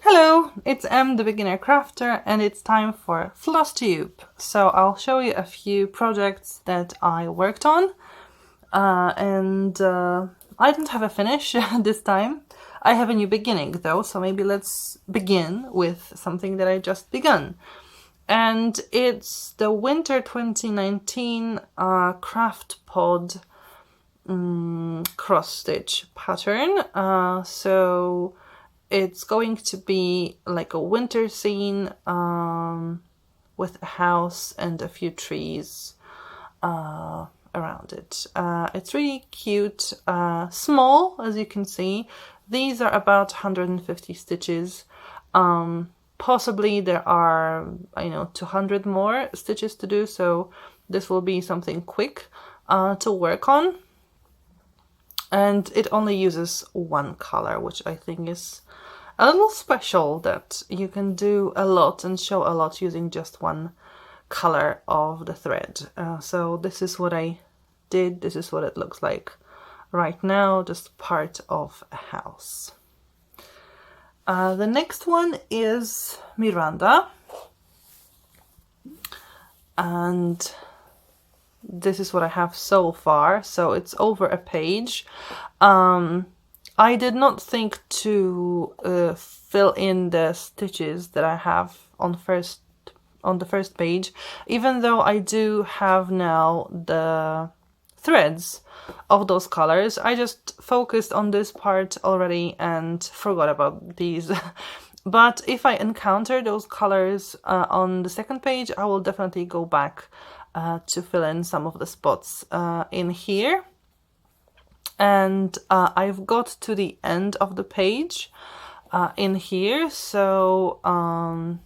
Hello, it's the beginner crafter, and it's time for FlossTube. So I'll show you a few projects that I worked on, and I don't have a finish this time. I have a new beginning though, so maybe let's begin with something that I just begun. And it's the Winter 2019 Craft Pod cross stitch pattern. So it's going to be like a winter scene with a house and a few trees around it. It's really cute, small, as you can see. These are about 150 stitches. Possibly there are, 200 more stitches to do, so this will be something quick to work on. And it only uses one color, which I think is a little special, that you can do a lot and show a lot using just one color of the thread. So this is what I did. This is what it looks like right now, just part of a house. The next one is Miranda, and this is what I have so far. So it's over a page. I did not think to fill in the stitches that I have on the first page, even though I do have now the threads of those colors. I just focused on this part already and forgot about these. But if I encounter those colors on the second page, I will definitely go back to fill in some of the spots in here. And I've got to the end of the page in here, so I'm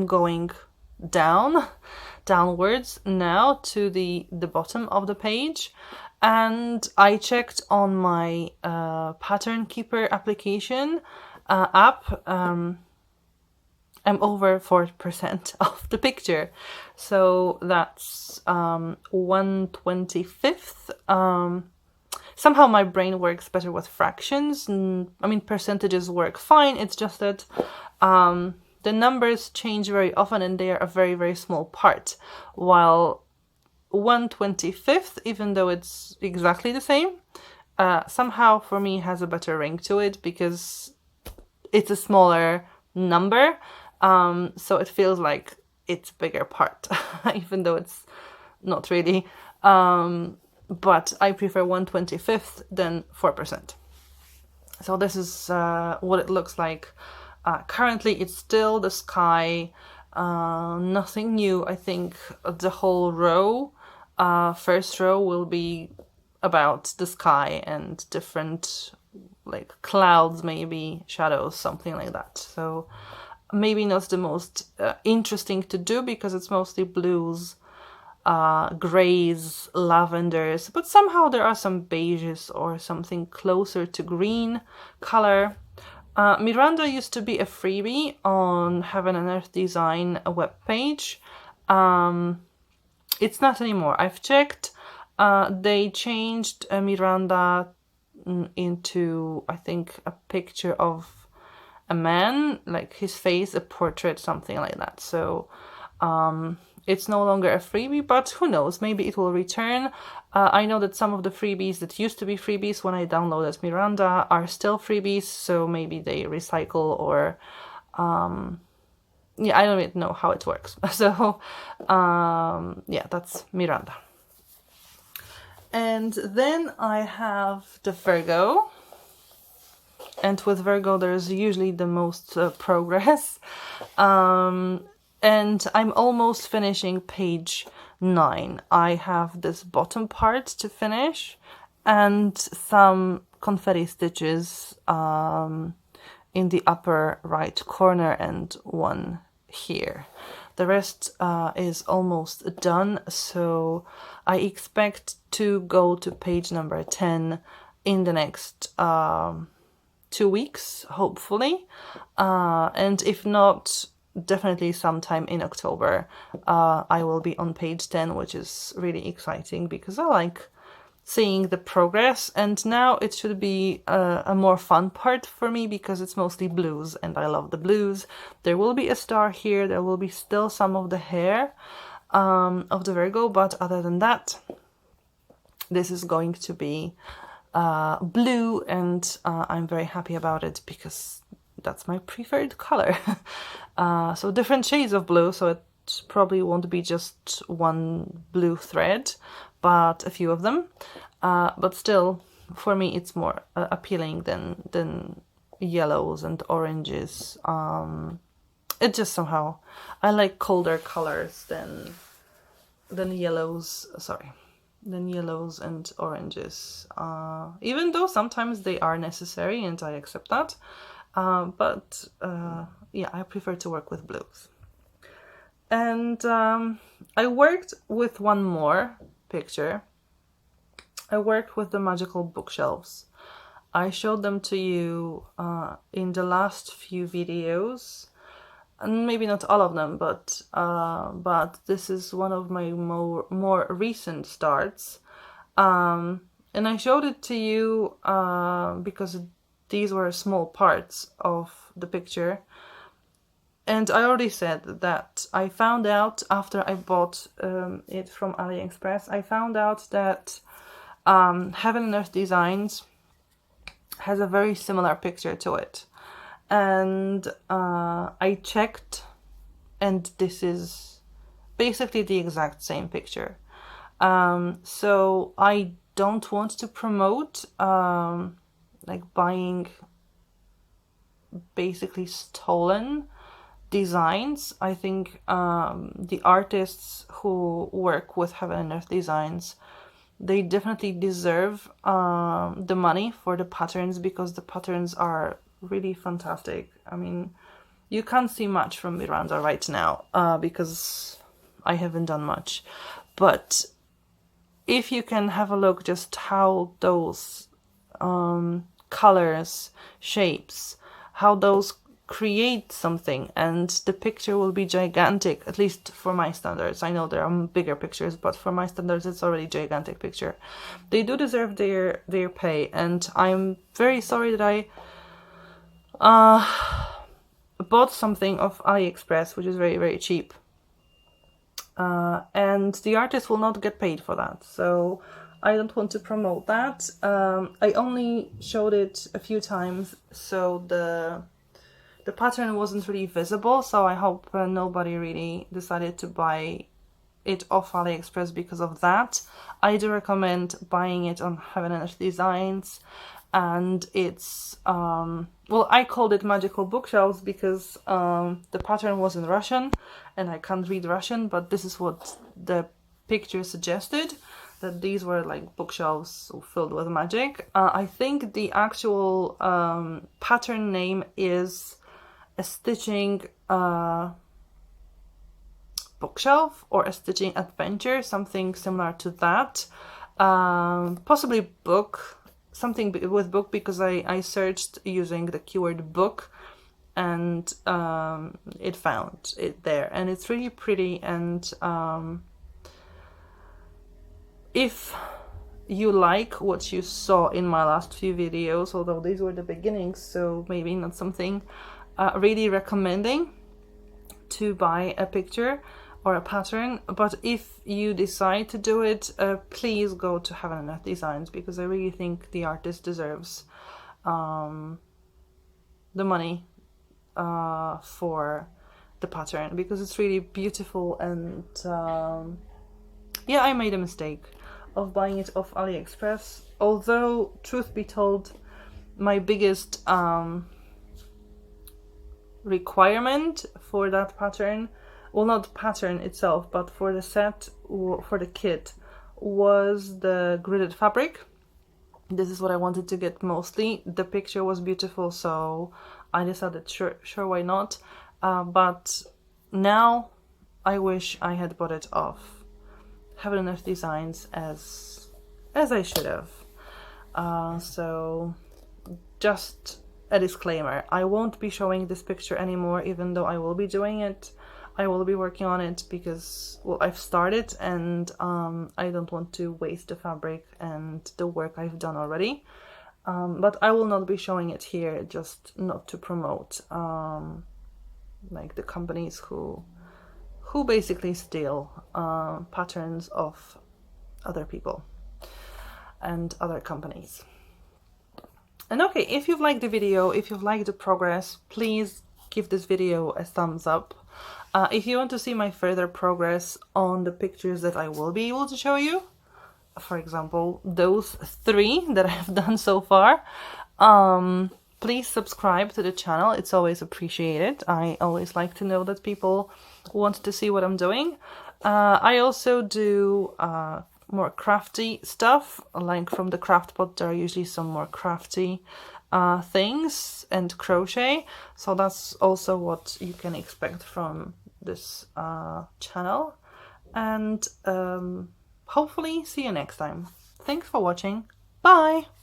going downwards now to the bottom of the page, and I checked on my Pattern Keeper application app. I'm over 4% of the picture, so that's 1/25th. Somehow my brain works better with fractions. I mean, percentages work fine. It's just that the numbers change very often and they are a very, very small part. While 1/25th, even though it's exactly the same, somehow for me has a better ring to it because it's a smaller number. So it feels like it's a bigger part, even though it's not really. But I prefer 1/25th than 4%. So this is what it looks like. Currently it's still the sky, nothing new. I think the whole row, first row, will be about the sky and different like clouds, maybe shadows, something like that. So maybe not the most interesting to do because it's mostly blues, grays, lavenders, but somehow there are some beiges or something closer to green color. Miranda used to be a freebie on Heaven and Earth Design webpage. It's not anymore. I've checked. They changed Miranda into, I think, a picture of a man, like his face, a portrait, something like that. So it's no longer a freebie, but who knows, maybe it will return. I know that some of the freebies that used to be freebies when I downloaded Miranda are still freebies, so maybe they recycle or yeah, I don't even know how it works. So yeah, that's Miranda. And then I have the Virgo, and with Virgo there's usually the most progress. And I'm almost finishing page 9. I have this bottom part to finish and some confetti stitches in the upper right corner and one here. The rest is almost done, so I expect to go to page number 10 in the next 2 weeks, hopefully. And if not, definitely sometime in October I will be on page 10, which is really exciting because I like seeing the progress, and now it should be a more fun part for me because it's mostly blues and I love the blues. There will be a star here, there will be still some of the hair of the Virgo, but other than that, this is going to be blue, and I'm very happy about it because that's my preferred color. So different shades of blue, so it probably won't be just one blue thread, but a few of them. But still, for me, it's more appealing than yellows and oranges. It just somehow, I like colder colors than yellows. Sorry, than yellows and oranges. Even though sometimes they are necessary, and I accept that. But yeah, I prefer to work with blues. And I worked with one more picture. I worked with the magical bookshelves. I showed them to you in the last few videos, and maybe not all of them, but this is one of my more recent starts. And I showed it to you because these were small parts of the picture. And I already said that I found out after I bought it from AliExpress, I found out that Heaven and Earth Designs has a very similar picture to it. And I checked, and this is basically the exact same picture. So I don't want to promote like buying basically stolen designs. I think the artists who work with Heaven and Earth Designs, they definitely deserve the money for the patterns, because the patterns are really fantastic. I mean, you can't see much from Miranda right now because I haven't done much, but if you can have a look just how those colors, shapes, how those create something, and the picture will be gigantic, at least for my standards. I know there are bigger pictures, but for my standards it's already a gigantic picture. They do deserve their pay, and I'm very sorry that I bought something off AliExpress, which is very, very cheap, and the artist will not get paid for that, so I don't want to promote that. I only showed it a few times, so the pattern wasn't really visible, so I hope nobody really decided to buy it off AliExpress because of that. I do recommend buying it on Heaven and Earth Designs, and it's well, I called it magical bookshelves because the pattern was in Russian and I can't read Russian, but this is what the picture suggested, that these were like bookshelves filled with magic. I think the actual pattern name is a stitching bookshelf or a stitching adventure, something similar to that. Possibly book, something with book, because I searched using the keyword book, and it found it there, and it's really pretty. And if you like what you saw in my last few videos, although these were the beginnings, so maybe not something really recommending to buy a picture or a pattern, but if you decide to do it, please go to Heaven and Earth Designs, because I really think the artist deserves the money for the pattern, because it's really beautiful. And yeah, I made a mistake of buying it off AliExpress, although truth be told, my biggest requirement for that pattern, well, not pattern itself, but for the set, for the kit, was the gridded fabric. This is what I wanted to get mostly. The picture was beautiful, so I decided sure, why not. But now I wish I had bought it off Heaven and Earth Designs as I should have. So just a disclaimer, I won't be showing this picture anymore, even though I will be doing it. I will be working on it because, well, I've started, and I don't want to waste the fabric and the work I've done already. But I will not be showing it here, just not to promote like the companies who basically steal patterns of other people and other companies. And okay, if you've liked the video, if you've liked the progress, please give this video a thumbs up. If you want to see my further progress on the pictures that I will be able to show you, for example, those 3 that I've done so far, please subscribe to the channel. It's always appreciated. I always like to know that people want to see what I'm doing. I also do more crafty stuff, like from the craft pot there are usually some more crafty things and crochet, so that's also what you can expect from this channel. And hopefully see you next time. Thanks for watching. Bye!